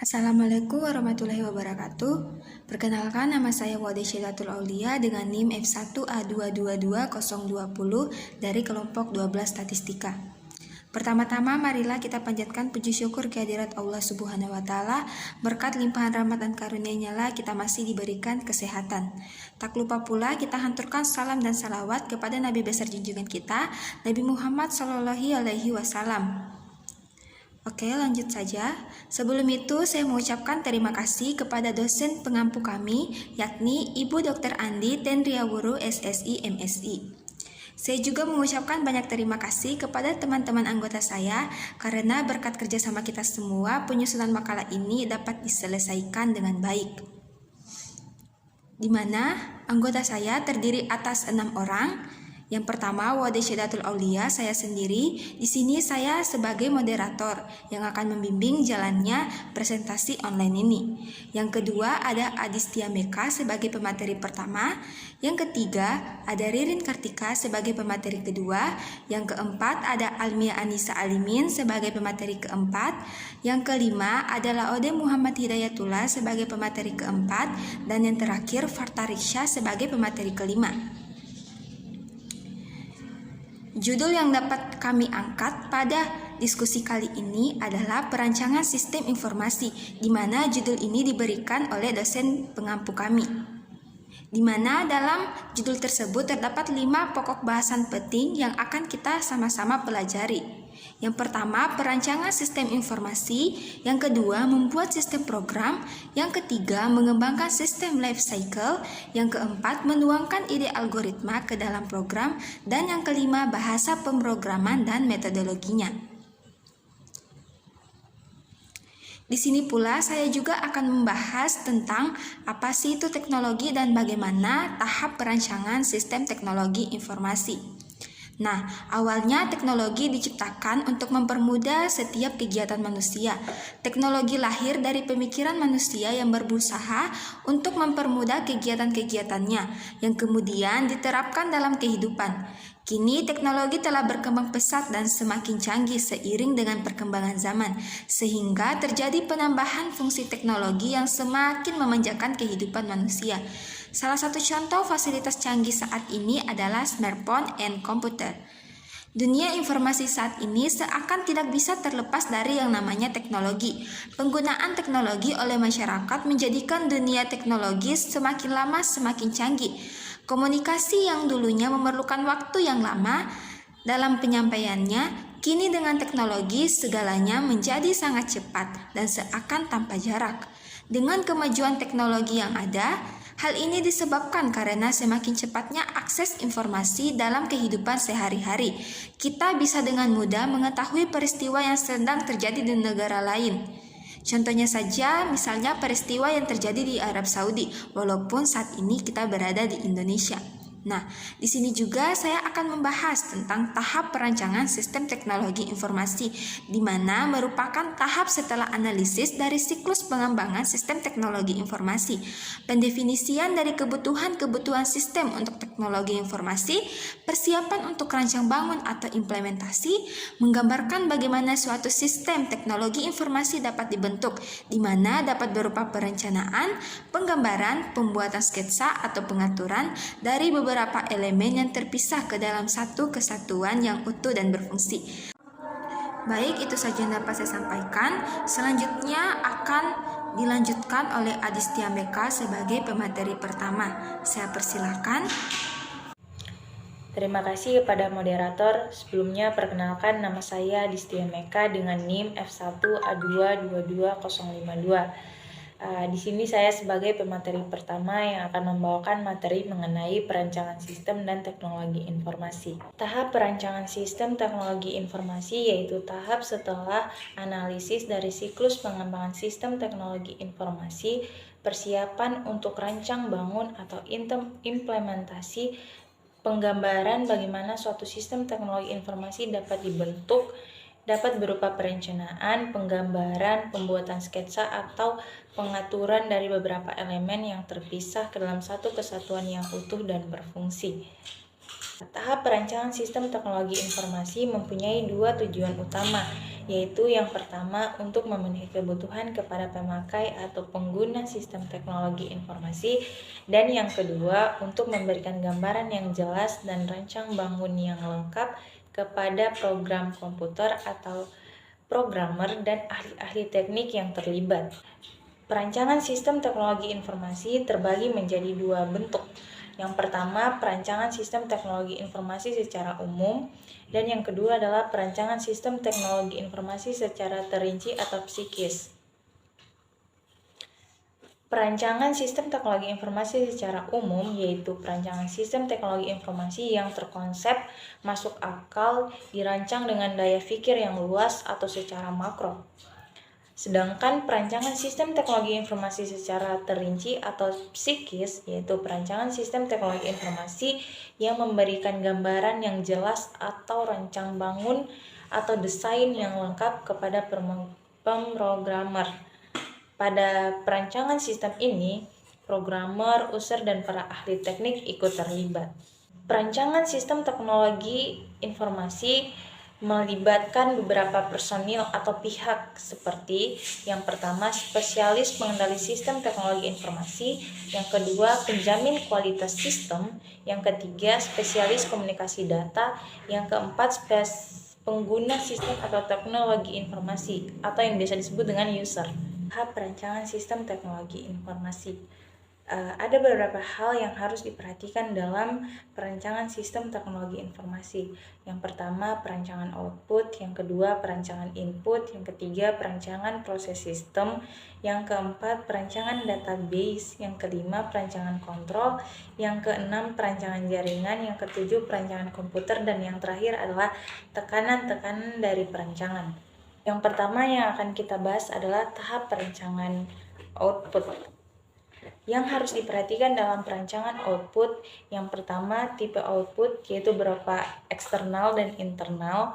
Assalamualaikum warahmatullahi wabarakatuh. Perkenalkan, nama saya Wade Syedatul Aulia dengan NIM F1A222020 dari kelompok 12 Statistika. Pertama-tama marilah kita panjatkan puji syukur kehadirat Allah Subhanahu wa Ta'ala. Berkat limpahan rahmat dan karunia-Nya lah kita masih diberikan kesehatan. Tak lupa pula kita hanturkan salam dan salawat kepada Nabi besar junjungan kita, Nabi Muhammad SAW. Oke, lanjut saja. Sebelum itu, saya mengucapkan terima kasih kepada dosen pengampu kami, yakni Ibu Dr. Andi Tendriawuru SSI MSI. Saya juga mengucapkan banyak terima kasih kepada teman-teman anggota saya, karena berkat kerjasama kita semua, penyusunan makalah ini dapat diselesaikan dengan baik. Di mana anggota saya terdiri atas 6 orang. Yang pertama, Wade Syedatul Aulia, saya sendiri. Di sini saya sebagai moderator yang akan membimbing jalannya presentasi online ini. Yang kedua, ada Adistia Meka sebagai pemateri pertama. Yang ketiga, ada Ririn Kartika sebagai pemateri kedua. Yang keempat, ada Almia Anissa Alimin sebagai pemateri keempat. Yang kelima, adalah Ode Muhammad Hidayatullah sebagai pemateri keempat. Dan yang terakhir, Farta Riksha sebagai pemateri kelima. Judul yang dapat kami angkat pada diskusi kali ini adalah perancangan sistem informasi, di mana judul ini diberikan oleh dosen pengampu kami. Di mana dalam judul tersebut terdapat 5 pokok bahasan penting yang akan kita sama-sama pelajari. Yang pertama, perancangan sistem informasi. Yang kedua, membuat sistem program. Yang ketiga, mengembangkan sistem life cycle. Yang keempat, menuangkan ide algoritma ke dalam program. Dan yang kelima, bahasa pemrograman dan metodologinya. Di sini pula saya juga akan membahas tentang apa sih itu teknologi dan bagaimana tahap perancangan sistem teknologi informasi. Nah, awalnya teknologi diciptakan untuk mempermudah setiap kegiatan manusia. Teknologi lahir dari pemikiran manusia yang berusaha untuk mempermudah kegiatan-kegiatannya, yang kemudian diterapkan dalam kehidupan. Kini teknologi telah berkembang pesat dan semakin canggih seiring dengan perkembangan zaman, sehingga terjadi penambahan fungsi teknologi yang semakin memanjakan kehidupan manusia. Salah satu contoh fasilitas canggih saat ini adalah smartphone and komputer. Dunia informasi saat ini seakan tidak bisa terlepas dari yang namanya teknologi. Penggunaan teknologi oleh masyarakat menjadikan dunia teknologi semakin lama semakin canggih. Komunikasi yang dulunya memerlukan waktu yang lama dalam penyampaiannya, kini dengan teknologi segalanya menjadi sangat cepat dan seakan tanpa jarak. Dengan kemajuan teknologi yang ada, hal ini disebabkan karena semakin cepatnya akses informasi dalam kehidupan sehari-hari. Kita bisa dengan mudah mengetahui peristiwa yang sedang terjadi di negara lain. Contohnya saja, misalnya peristiwa yang terjadi di Arab Saudi, walaupun saat ini kita berada di Indonesia. Nah, di sini juga saya akan membahas tentang tahap perancangan sistem teknologi informasi, di mana merupakan tahap setelah analisis dari siklus pengembangan sistem teknologi informasi, pendefinisian dari kebutuhan-kebutuhan sistem untuk teknologi informasi, persiapan untuk rancang bangun atau implementasi, menggambarkan bagaimana suatu sistem teknologi informasi dapat dibentuk, di mana dapat berupa perencanaan, penggambaran, pembuatan sketsa atau pengaturan dari beberapa elemen yang terpisah ke dalam satu kesatuan yang utuh dan berfungsi. Baik, itu saja yang dapat saya sampaikan. Selanjutnya akan dilanjutkan oleh Adistia Meka sebagai pemateri pertama. Saya persilahkan. Terima kasih kepada moderator. Sebelumnya perkenalkan, nama saya Adistia Meka dengan NIM F1A222052. Di sini saya sebagai pemateri pertama yang akan membawakan materi mengenai perancangan sistem dan teknologi informasi. Tahap perancangan sistem teknologi informasi yaitu tahap setelah analisis dari siklus pengembangan sistem teknologi informasi, persiapan untuk rancang bangun atau implementasi, penggambaran bagaimana suatu sistem teknologi informasi dapat dibentuk, dapat berupa perencanaan, penggambaran, pembuatan sketsa, atau pengaturan dari beberapa elemen yang terpisah ke dalam satu kesatuan yang utuh dan berfungsi. Tahap perancangan sistem teknologi informasi mempunyai 2 tujuan utama, yaitu yang pertama untuk memenuhi kebutuhan kepada pemakai atau pengguna sistem teknologi informasi, dan yang kedua untuk memberikan gambaran yang jelas dan rancang bangun yang lengkap kepada program komputer atau programmer dan ahli-ahli teknik yang terlibat. Perancangan sistem teknologi informasi terbagi menjadi dua bentuk. Yang pertama, perancangan sistem teknologi informasi secara umum, dan yang kedua adalah perancangan sistem teknologi informasi secara terinci atau psikis. Perancangan sistem teknologi informasi secara umum yaitu perancangan sistem teknologi informasi yang terkonsep, masuk akal, dirancang dengan daya pikir yang luas atau secara makro. Sedangkan perancangan sistem teknologi informasi secara terinci atau psikis yaitu perancangan sistem teknologi informasi yang memberikan gambaran yang jelas atau rancang bangun atau desain yang lengkap kepada pemrogramer. Pada perancangan sistem ini, programmer, user, dan para ahli teknik ikut terlibat. Perancangan sistem teknologi informasi melibatkan beberapa personil atau pihak seperti yang pertama spesialis pengendali sistem teknologi informasi, yang kedua penjamin kualitas sistem, yang ketiga spesialis komunikasi data, yang keempat pengguna sistem atau teknologi informasi atau yang biasa disebut dengan user. Tahap perancangan sistem teknologi informasi. Ada beberapa hal yang harus diperhatikan dalam perancangan sistem teknologi informasi. Yang pertama, perancangan output, yang kedua, perancangan input, yang ketiga, perancangan proses sistem, yang keempat, perancangan database, yang kelima, perancangan kontrol, yang keenam, perancangan jaringan, yang ketujuh, perancangan komputer, dan yang terakhir adalah tekanan-tekanan dari perancangan. Yang pertama yang akan kita bahas adalah tahap perancangan output. Yang harus diperhatikan dalam perancangan output, yang pertama tipe output yaitu berupa eksternal dan internal,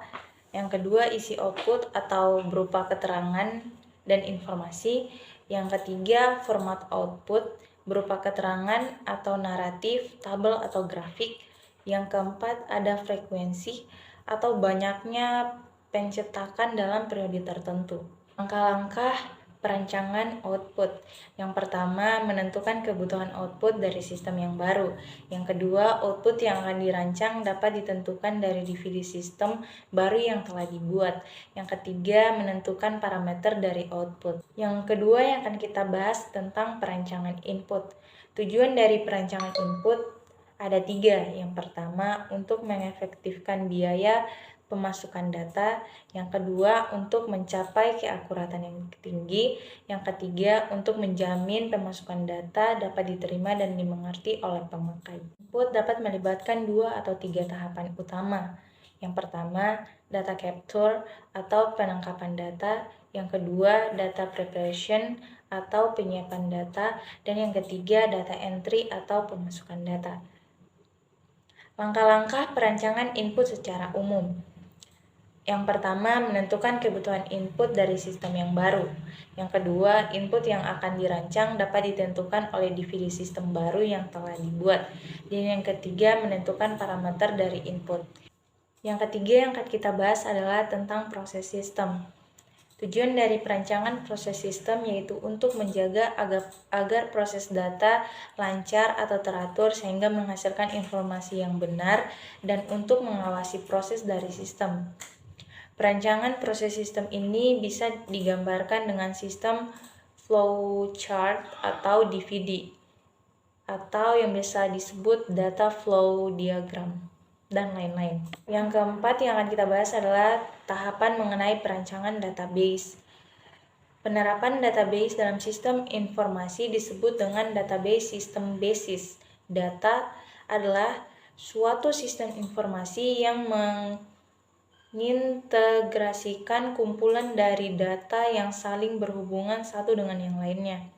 yang kedua isi output atau berupa keterangan dan informasi, yang ketiga format output berupa keterangan atau naratif, tabel atau grafik, yang keempat ada frekuensi atau banyaknya pencetakan dalam periode tertentu. Langkah-langkah perancangan output. Yang pertama, menentukan kebutuhan output dari sistem yang baru. Yang kedua, output yang akan dirancang dapat ditentukan dari DVD sistem baru yang telah dibuat. Yang ketiga, menentukan parameter dari output. Yang kedua yang akan kita bahas tentang perancangan input. Tujuan dari perancangan input ada 3. Yang pertama, untuk mengefektifkan biaya pemasukan data, yang kedua untuk mencapai keakuratan yang tinggi, yang ketiga untuk menjamin pemasukan data dapat diterima dan dimengerti oleh pemakai. Input dapat melibatkan 2 atau 3 tahapan utama. Yang pertama, data capture atau penangkapan data, yang kedua, data preparation atau penyiapan data, dan yang ketiga, data entry atau pemasukan data. Langkah-langkah perancangan input secara umum. Yang pertama, menentukan kebutuhan input dari sistem yang baru. Yang kedua, input yang akan dirancang dapat ditentukan oleh DVD sistem baru yang telah dibuat. Dan yang ketiga, menentukan parameter dari input. Yang ketiga yang akan kita bahas adalah tentang proses sistem. Tujuan dari perancangan proses sistem yaitu untuk menjaga agar proses data lancar atau teratur sehingga menghasilkan informasi yang benar dan untuk mengawasi proses dari sistem. Perancangan proses sistem ini bisa digambarkan dengan sistem flowchart atau DVD atau yang biasa disebut data flow diagram dan lain-lain. Yang keempat yang akan kita bahas adalah tahapan mengenai perancangan database. Penerapan database dalam sistem informasi disebut dengan database sistem basis. Data adalah suatu sistem informasi yang mengintegrasikan kumpulan dari data yang saling berhubungan satu dengan yang lainnya.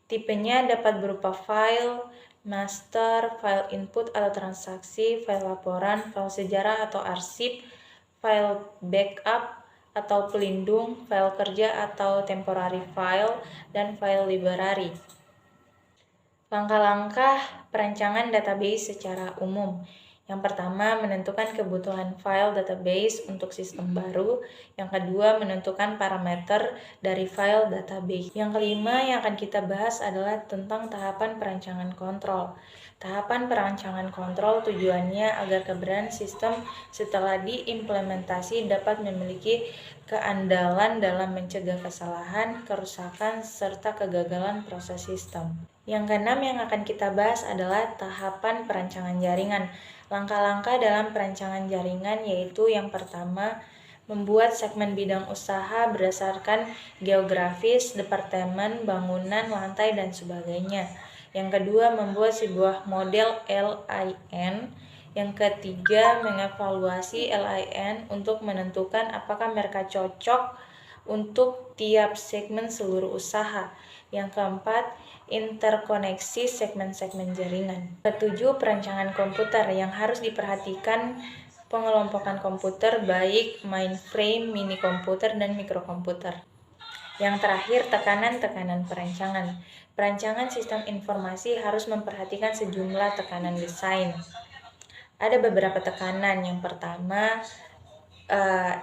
Tipenya dapat berupa file, master, file input atau transaksi, file laporan, file sejarah atau arsip, file backup atau pelindung, file kerja atau temporary file, dan file library. Langkah-langkah perancangan database secara umum. Yang pertama, menentukan kebutuhan file database untuk sistem baru. Yang kedua, menentukan parameter dari file database. Yang kelima yang akan kita bahas adalah tentang tahapan perancangan kontrol. Tahapan perancangan kontrol tujuannya agar keberadaan sistem setelah diimplementasi dapat memiliki keandalan dalam mencegah kesalahan, kerusakan, serta kegagalan proses sistem. Yang keenam yang akan kita bahas adalah tahapan perancangan jaringan. Langkah-langkah dalam perancangan jaringan yaitu yang pertama, membuat segmen bidang usaha berdasarkan geografis, departemen, bangunan, lantai, dan sebagainya. Yang kedua, membuat sebuah model LIN. Yang ketiga, mengevaluasi LIN untuk menentukan apakah mereka cocok untuk tiap segmen seluruh usaha. Yang keempat, interkoneksi segmen-segmen jaringan. Ketujuh, perancangan komputer yang harus diperhatikan pengelompokan komputer baik mainframe, mini komputer, dan mikrokomputer. Yang terakhir, tekanan-tekanan perancangan. Perancangan sistem informasi harus memperhatikan sejumlah tekanan desain. Ada beberapa tekanan. Yang pertama,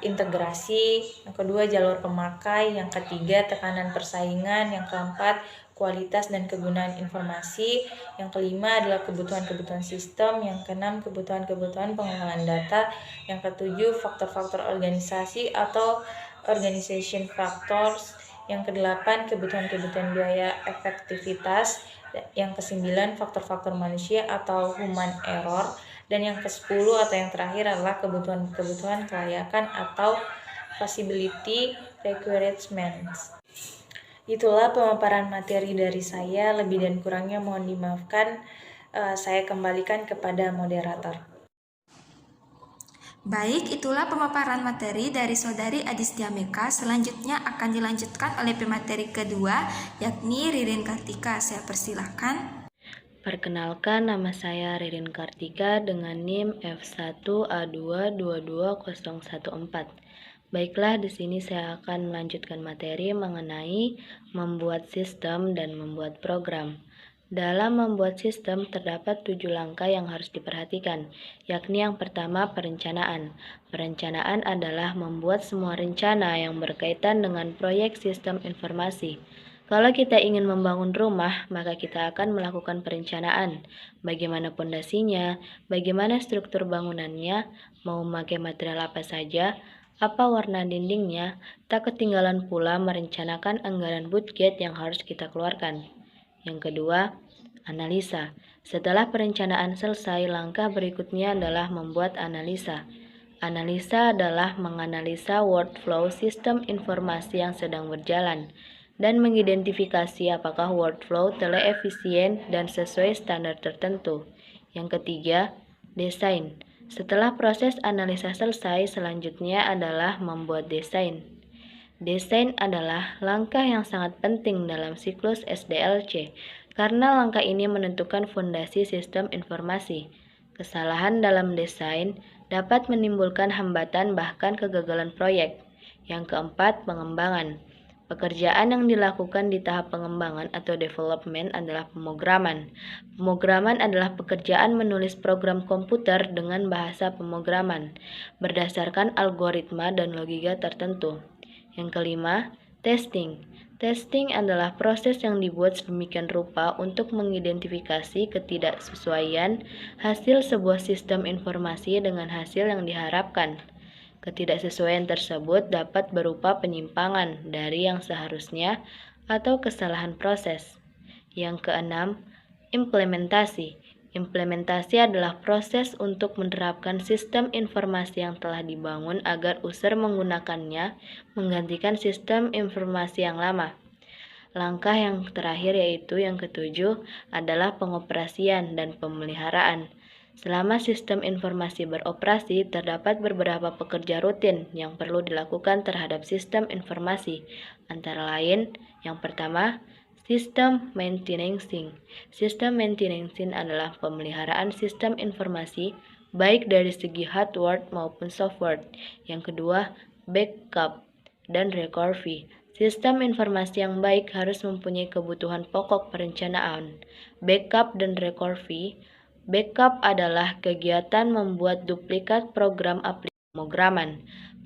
integrasi. Yang kedua, jalur pemakai. Yang ketiga, tekanan persaingan. Yang keempat, kualitas dan kegunaan informasi. Yang kelima adalah kebutuhan-kebutuhan sistem. Yang keenam, kebutuhan-kebutuhan pengelolaan data. Yang ketujuh, faktor-faktor organisasi atau organization factors. Yang kedelapan, kebutuhan-kebutuhan biaya efektivitas. Yang kesembilan, faktor-faktor manusia atau human error. Dan yang ke-10 atau yang terakhir adalah kebutuhan-kebutuhan kelayakan atau feasibility requirements. Itulah pemaparan materi dari saya, lebih dan kurangnya mohon dimaafkan. Saya kembalikan kepada moderator. Baik, itulah pemaparan materi dari Saudari Adistia Meka. Selanjutnya akan dilanjutkan oleh pemateri kedua, yakni Ririn Kartika. Saya persilahkan. Perkenalkan, nama saya Ririn Kartika dengan NIM F1A2222014. Baiklah, di sini saya akan melanjutkan materi mengenai membuat sistem dan membuat program. Dalam membuat sistem terdapat 7 langkah yang harus diperhatikan, yakni yang pertama perencanaan. Perencanaan adalah membuat semua rencana yang berkaitan dengan proyek sistem informasi. Kalau kita ingin membangun rumah, maka kita akan melakukan perencanaan. Bagaimana pondasinya, bagaimana struktur bangunannya, mau memakai material apa saja, apa warna dindingnya, tak ketinggalan pula merencanakan anggaran budget yang harus kita keluarkan. Yang kedua, analisa. Setelah perencanaan selesai, langkah berikutnya adalah membuat analisa. Analisa adalah menganalisa workflow sistem informasi yang sedang berjalan dan mengidentifikasi apakah workflow telah efisien dan sesuai standar tertentu. Yang ketiga, desain. Setelah proses analisa selesai, selanjutnya adalah membuat desain. Desain adalah langkah yang sangat penting dalam siklus SDLC, karena langkah ini menentukan fondasi sistem informasi. Kesalahan dalam desain dapat menimbulkan hambatan bahkan kegagalan proyek. Yang keempat, pengembangan. Pekerjaan yang dilakukan di tahap pengembangan atau development adalah pemrograman. Pemrograman adalah pekerjaan menulis program komputer dengan bahasa pemrograman, berdasarkan algoritma dan logika tertentu. Yang kelima, testing. Testing adalah proses yang dibuat sedemikian rupa untuk mengidentifikasi ketidaksesuaian hasil sebuah sistem informasi dengan hasil yang diharapkan. Ketidaksesuaian tersebut dapat berupa penyimpangan dari yang seharusnya atau kesalahan proses. Yang keenam, implementasi. Implementasi adalah proses untuk menerapkan sistem informasi yang telah dibangun agar user menggunakannya menggantikan sistem informasi yang lama. Langkah yang terakhir yaitu yang ketujuh adalah pengoperasian dan pemeliharaan. Selama sistem informasi beroperasi, terdapat beberapa pekerja rutin yang perlu dilakukan terhadap sistem informasi. Antara lain, yang pertama, sistem maintenance. Sistem maintenance adalah pemeliharaan sistem informasi baik dari segi hardware maupun software. Yang kedua, backup dan recovery. Sistem informasi yang baik harus mempunyai kebutuhan pokok perencanaan, backup dan recovery, Backup adalah kegiatan membuat duplikat program aplikasi pemrograman.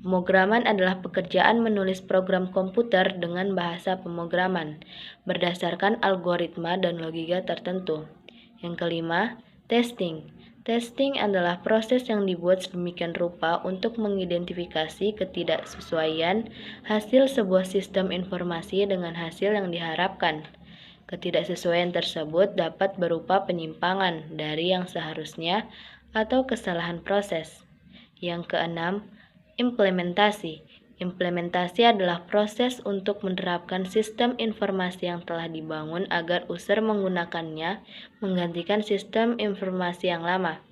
Pemrograman adalah pekerjaan menulis program komputer dengan bahasa pemrograman berdasarkan algoritma dan logika tertentu. Yang kelima, testing. Testing adalah proses yang dibuat sedemikian rupa untuk mengidentifikasi ketidaksesuaian hasil sebuah sistem informasi dengan hasil yang diharapkan. Ketidaksesuaian tersebut dapat berupa penyimpangan dari yang seharusnya atau kesalahan proses. Yang keenam, implementasi. Implementasi adalah proses untuk menerapkan sistem informasi yang telah dibangun agar user menggunakannya menggantikan sistem informasi yang lama.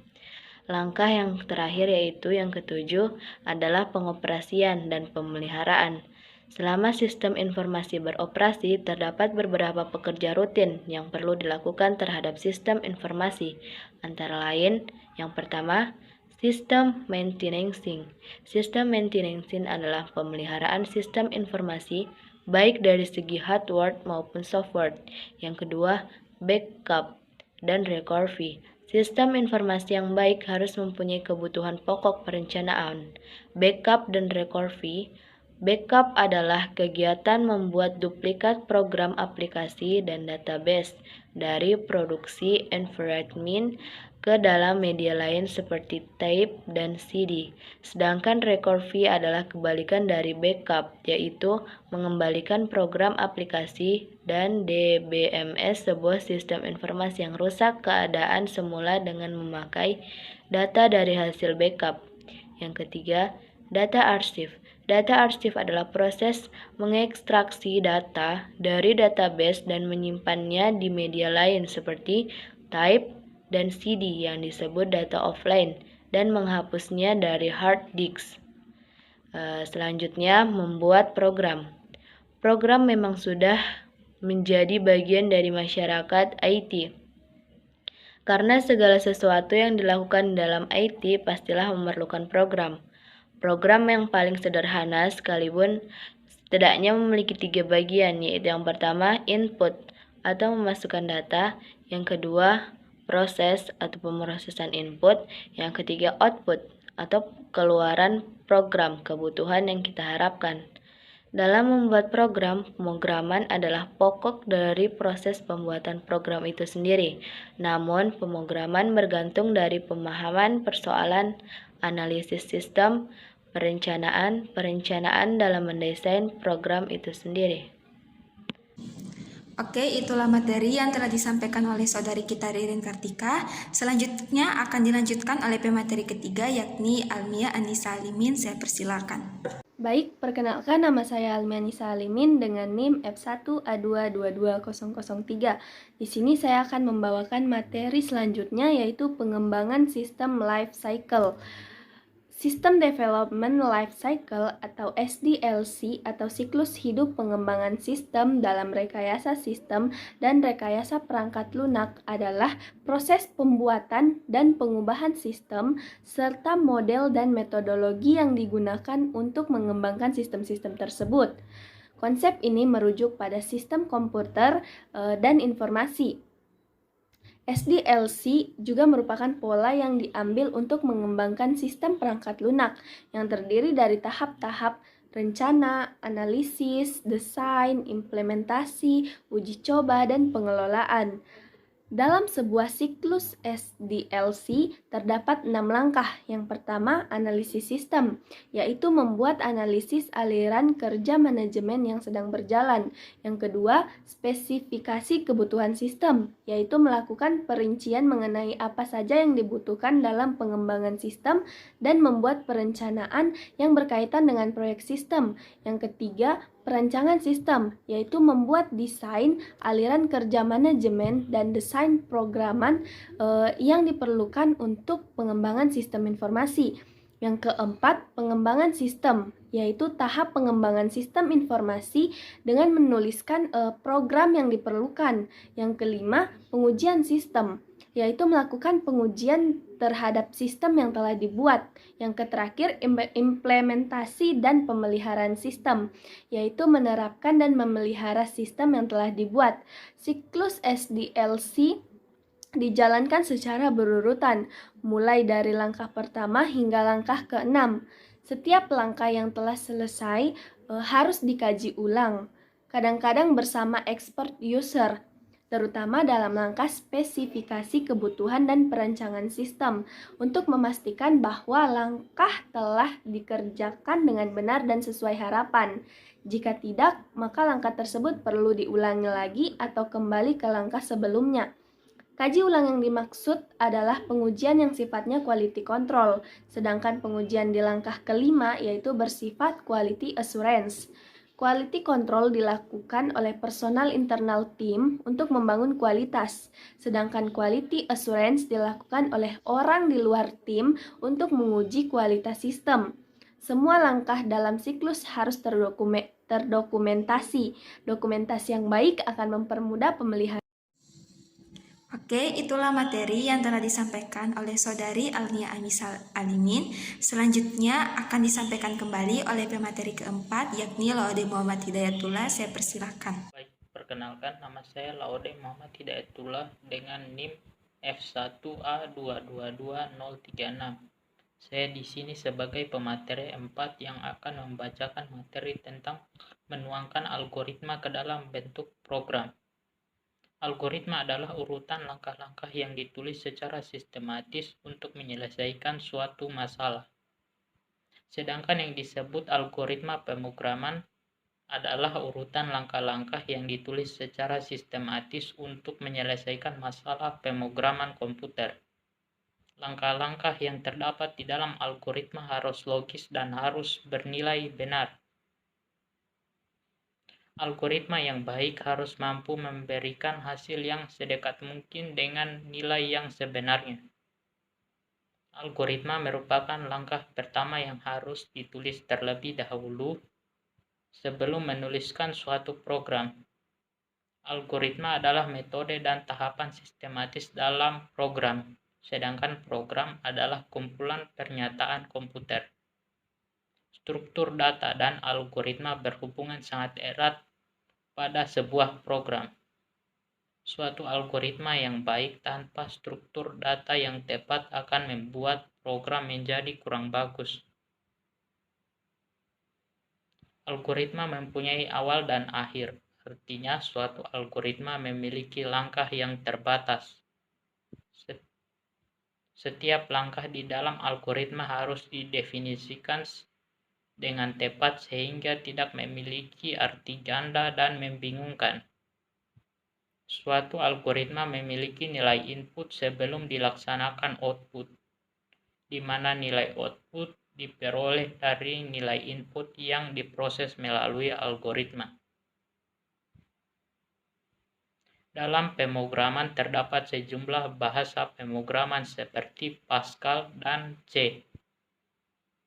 Langkah yang terakhir yaitu yang ketujuh adalah pengoperasian dan pemeliharaan. Selama sistem informasi beroperasi, terdapat beberapa pekerja rutin yang perlu dilakukan terhadap sistem informasi. Antara lain, yang pertama, sistem maintenancing. Sistem maintenancing adalah pemeliharaan sistem informasi baik dari segi hardware maupun software. Yang kedua, backup dan recovery. Sistem informasi yang baik harus mempunyai kebutuhan pokok perencanaan. Backup dan recovery. Backup adalah kegiatan membuat duplikat program aplikasi dan database dari produksi environment ke dalam media lain seperti tape dan CD. Sedangkan recovery adalah kebalikan dari backup, yaitu mengembalikan program aplikasi dan DBMS sebuah sistem informasi yang rusak keadaan semula dengan memakai data dari hasil backup. Yang ketiga, data archive. Data archive adalah proses mengekstraksi data dari database dan menyimpannya di media lain seperti tape dan CD yang disebut data offline dan menghapusnya dari hard disk. Selanjutnya, membuat program. Program memang sudah menjadi bagian dari masyarakat IT. Karena segala sesuatu yang dilakukan dalam IT pastilah memerlukan program. Program yang paling sederhana sekalipun setidaknya memiliki 3 bagian, yaitu yang pertama input atau memasukkan data, yang kedua proses atau pemrosesan input, yang ketiga output atau keluaran program kebutuhan yang kita harapkan. Dalam membuat program, pemrograman adalah pokok dari proses pembuatan program itu sendiri. Namun, pemrograman bergantung dari pemahaman persoalan, analisis sistem, perencanaan dalam mendesain program itu sendiri. Oke, itulah materi yang telah disampaikan oleh saudari kita Ririn Kartika. Selanjutnya akan dilanjutkan oleh pemateri ketiga yakni Almia Anissa Alimin. Saya persilakan. Baik, perkenalkan nama saya Almia Anissa Alimin dengan NIM F1A2222003. Di sini saya akan membawakan materi selanjutnya yaitu pengembangan sistem life cycle. System Development Life Cycle atau SDLC atau siklus hidup pengembangan sistem dalam rekayasa sistem dan rekayasa perangkat lunak adalah proses pembuatan dan pengubahan sistem serta model dan metodologi yang digunakan untuk mengembangkan sistem-sistem tersebut. Konsep ini merujuk pada sistem komputer dan informasi. SDLC juga merupakan pola yang diambil untuk mengembangkan sistem perangkat lunak yang terdiri dari tahap-tahap rencana, analisis, desain, implementasi, uji coba, dan pengelolaan. Dalam sebuah siklus SDLC terdapat 6 langkah. Yang pertama, analisis sistem, yaitu membuat analisis aliran kerja manajemen yang sedang berjalan. Yang kedua, spesifikasi kebutuhan sistem, yaitu melakukan perincian mengenai apa saja yang dibutuhkan dalam pengembangan sistem dan membuat perencanaan yang berkaitan dengan proyek sistem. Yang ketiga, perancangan sistem, yaitu membuat desain, aliran kerja manajemen, dan desain programan yang diperlukan untuk pengembangan sistem informasi. Yang keempat, pengembangan sistem, yaitu tahap pengembangan sistem informasi dengan menuliskan program yang diperlukan. Yang kelima, pengujian sistem, yaitu melakukan pengujian terhadap sistem yang telah dibuat. Yang terakhir, implementasi dan pemeliharaan sistem, yaitu menerapkan dan memelihara sistem yang telah dibuat. Siklus SDLC dijalankan secara berurutan, mulai dari langkah pertama hingga langkah ke-6. Setiap langkah yang telah selesai harus dikaji ulang, kadang-kadang bersama expert user, terutama dalam langkah spesifikasi kebutuhan dan perancangan sistem, untuk memastikan bahwa langkah telah dikerjakan dengan benar dan sesuai harapan. Jika tidak, maka langkah tersebut perlu diulangi lagi atau kembali ke langkah sebelumnya. Kaji ulang yang dimaksud adalah pengujian yang sifatnya quality control, sedangkan pengujian di langkah kelima yaitu bersifat quality assurance. Quality control dilakukan oleh personal internal tim untuk membangun kualitas, sedangkan quality assurance dilakukan oleh orang di luar tim untuk menguji kualitas sistem. Semua langkah dalam siklus harus terdokumentasi. Dokumentasi yang baik akan mempermudah pemeliharaan. Oke, itulah materi yang telah disampaikan oleh Saudari Alnia Amisal Alimin. Selanjutnya akan disampaikan kembali oleh pemateri keempat, yakni Laude Muhammad Hidayatullah. Saya persilahkan. Baik, perkenalkan nama saya Laude Muhammad Hidayatullah dengan NIM F1A222036. Saya di sini sebagai pemateri 4 yang akan membacakan materi tentang menuangkan algoritma ke dalam bentuk program. Algoritma adalah urutan langkah-langkah yang ditulis secara sistematis untuk menyelesaikan suatu masalah. Sedangkan yang disebut algoritma pemrograman adalah urutan langkah-langkah yang ditulis secara sistematis untuk menyelesaikan masalah pemrograman komputer. Langkah-langkah yang terdapat di dalam algoritma harus logis dan harus bernilai benar. Algoritma yang baik harus mampu memberikan hasil yang sedekat mungkin dengan nilai yang sebenarnya. Algoritma merupakan langkah pertama yang harus ditulis terlebih dahulu sebelum menuliskan suatu program. Algoritma adalah metode dan tahapan sistematis dalam program, sedangkan program adalah kumpulan pernyataan komputer. Struktur data dan algoritma berhubungan sangat erat pada sebuah program. Suatu algoritma yang baik tanpa struktur data yang tepat akan membuat program menjadi kurang bagus. Algoritma mempunyai awal dan akhir, artinya suatu algoritma memiliki langkah yang terbatas. Setiap langkah di dalam algoritma harus didefinisikan dengan tepat sehingga tidak memiliki arti ganda dan membingungkan. Suatu algoritma memiliki nilai input sebelum dilaksanakan output, di mana nilai output diperoleh dari nilai input yang diproses melalui algoritma. Dalam pemrograman terdapat sejumlah bahasa pemrograman seperti Pascal dan C.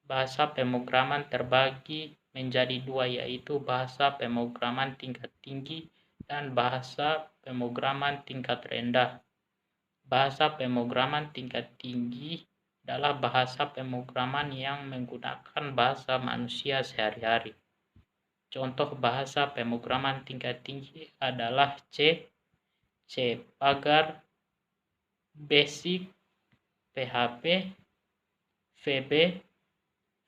Bahasa pemrograman terbagi menjadi dua, yaitu bahasa pemrograman tingkat tinggi dan bahasa pemrograman tingkat rendah. Bahasa pemrograman tingkat tinggi adalah bahasa pemrograman yang menggunakan bahasa manusia sehari-hari. Contoh bahasa pemrograman tingkat tinggi adalah C, C Pagar, Basic, PHP, VB,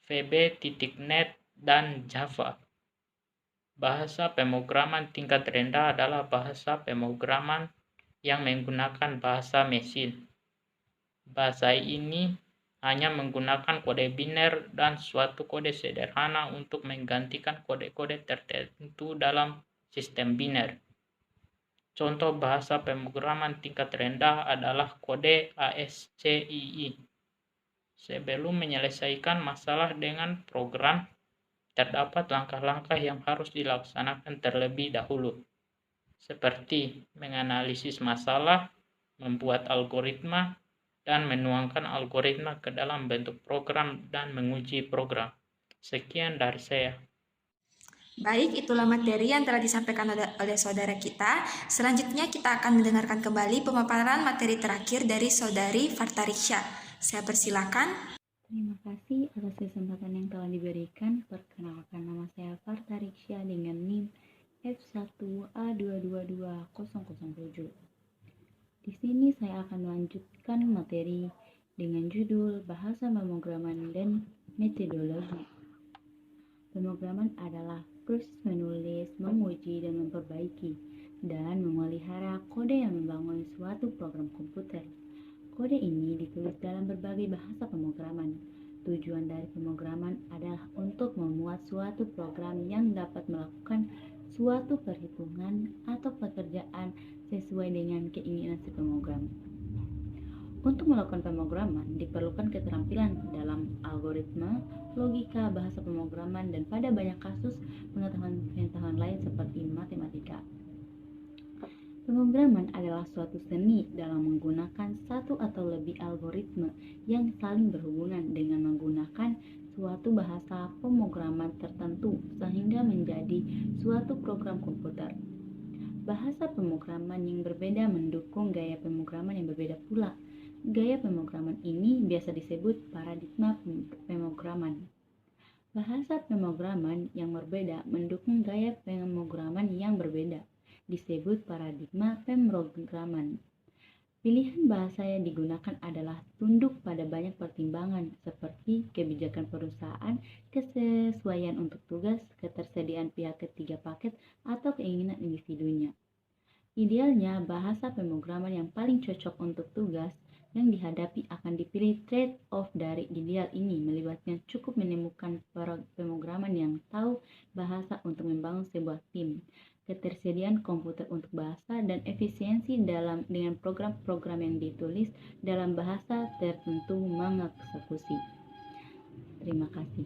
VB.NET, dan Java. Bahasa pemrograman tingkat rendah adalah bahasa pemrograman yang menggunakan bahasa mesin. Bahasa ini hanya menggunakan kode biner dan suatu kode sederhana untuk menggantikan kode-kode tertentu dalam sistem biner. Contoh bahasa pemrograman tingkat rendah adalah kode ASCII. Sebelum menyelesaikan masalah dengan program, terdapat langkah-langkah yang harus dilaksanakan terlebih dahulu, seperti menganalisis masalah, membuat algoritma, dan menuangkan algoritma ke dalam bentuk program dan menguji program. Sekian dari saya. Baik, itulah materi yang telah disampaikan oleh saudara kita. Selanjutnya kita akan mendengarkan kembali pemaparan materi terakhir dari Saudari Fartariksya. Saya persilakan. Terima kasih atas kesempatan yang telah diberikan. Perkenalkan, nama saya Fartariksya dengan NIM F1A222007. Di sini saya akan melanjutkan materi dengan judul Bahasa Pemrograman dan Metodologi. Pemrograman adalah proses menulis, menguji, dan memperbaiki dan memelihara kode yang membangun suatu program komputer. Kode ini ditulis dalam berbagai bahasa pemrograman. Tujuan dari pemrograman adalah untuk memuat suatu program yang dapat melakukan suatu perhitungan atau pekerjaan sesuai dengan keinginan si pemrogram. Untuk melakukan pemrograman diperlukan keterampilan dalam algoritma, logika, bahasa pemrograman, dan pada banyak kasus pengetahuan lain seperti matematika. Pemrograman adalah suatu seni dalam menggunakan satu atau lebih algoritma yang saling berhubungan dengan menggunakan suatu bahasa pemrograman tertentu sehingga menjadi suatu program komputer. Bahasa pemrograman yang berbeda mendukung gaya pemrograman yang berbeda pula. Gaya pemrograman ini biasa disebut paradigma pemrograman. Bahasa pemrograman yang berbeda mendukung gaya pemrograman yang berbeda, disebut paradigma pemrograman. Pilihan bahasa yang digunakan adalah tunduk pada banyak pertimbangan seperti kebijakan perusahaan, kesesuaian untuk tugas, ketersediaan pihak ketiga paket, atau keinginan individunya. Idealnya, bahasa pemrograman yang paling cocok untuk tugas yang dihadapi akan dipilih. Trade-off dari ideal ini melibatkan cukup menemukan pemrograman yang tahu bahasa untuk membangun sebuah tim, ketersediaan komputer untuk bahasa, dan efisiensi dengan program-program yang ditulis dalam bahasa tertentu mengeksekusi. Terima kasih.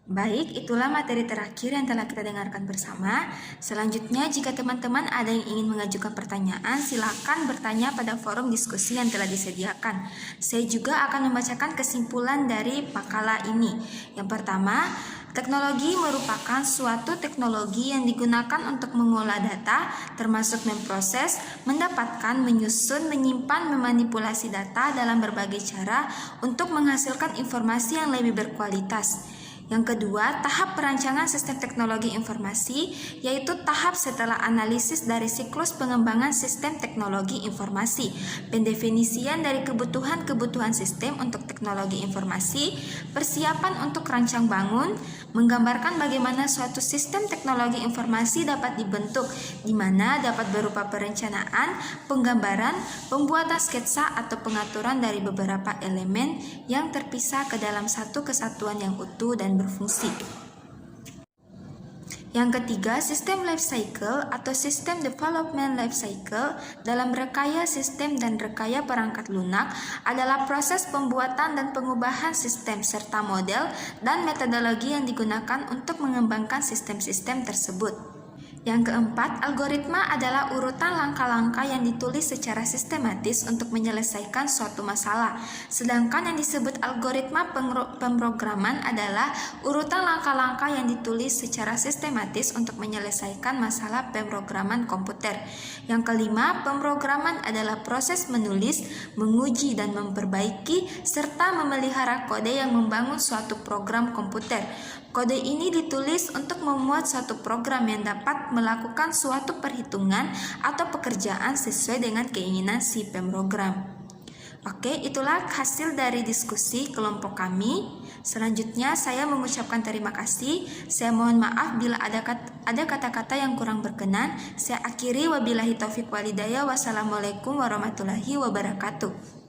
Baik, itulah materi terakhir yang telah kita dengarkan bersama. Selanjutnya, jika teman-teman ada yang ingin mengajukan pertanyaan, silakan bertanya pada forum diskusi yang telah disediakan. Saya juga akan membacakan kesimpulan dari makalah ini. Yang pertama, teknologi merupakan suatu teknologi yang digunakan untuk mengolah data, termasuk memproses, mendapatkan, menyusun, menyimpan, memanipulasi data dalam berbagai cara untuk menghasilkan informasi yang lebih berkualitas. Yang kedua, tahap perancangan sistem teknologi informasi, yaitu tahap setelah analisis dari siklus pengembangan sistem teknologi informasi, pendefinisian dari kebutuhan-kebutuhan sistem untuk teknologi informasi, persiapan untuk rancang bangun, menggambarkan bagaimana suatu sistem teknologi informasi dapat dibentuk, di mana dapat berupa perencanaan, penggambaran, pembuatan sketsa atau pengaturan dari beberapa elemen yang terpisah ke dalam satu kesatuan yang utuh dan berfungsi. Yang ketiga, sistem life cycle atau sistem development life cycle dalam rekaya sistem dan rekaya perangkat lunak adalah proses pembuatan dan pengubahan sistem serta model dan metodologi yang digunakan untuk mengembangkan sistem-sistem tersebut. Yang keempat, algoritma adalah urutan langkah-langkah yang ditulis secara sistematis untuk menyelesaikan suatu masalah. Sedangkan yang disebut algoritma pemrograman adalah urutan langkah-langkah yang ditulis secara sistematis untuk menyelesaikan masalah pemrograman komputer. Yang kelima, pemrograman adalah proses menulis, menguji dan memperbaiki serta memelihara kode yang membangun suatu program komputer. Kode ini ditulis untuk memuat suatu program yang dapat melakukan suatu perhitungan atau pekerjaan sesuai dengan keinginan si pemrogram. Oke, itulah hasil dari diskusi kelompok kami. Selanjutnya saya mengucapkan terima kasih. Saya mohon maaf bila ada kata-kata yang kurang berkenan. Saya akhiri, wabillahi taufik walhidayah. Wassalamualaikum warahmatullahi wabarakatuh.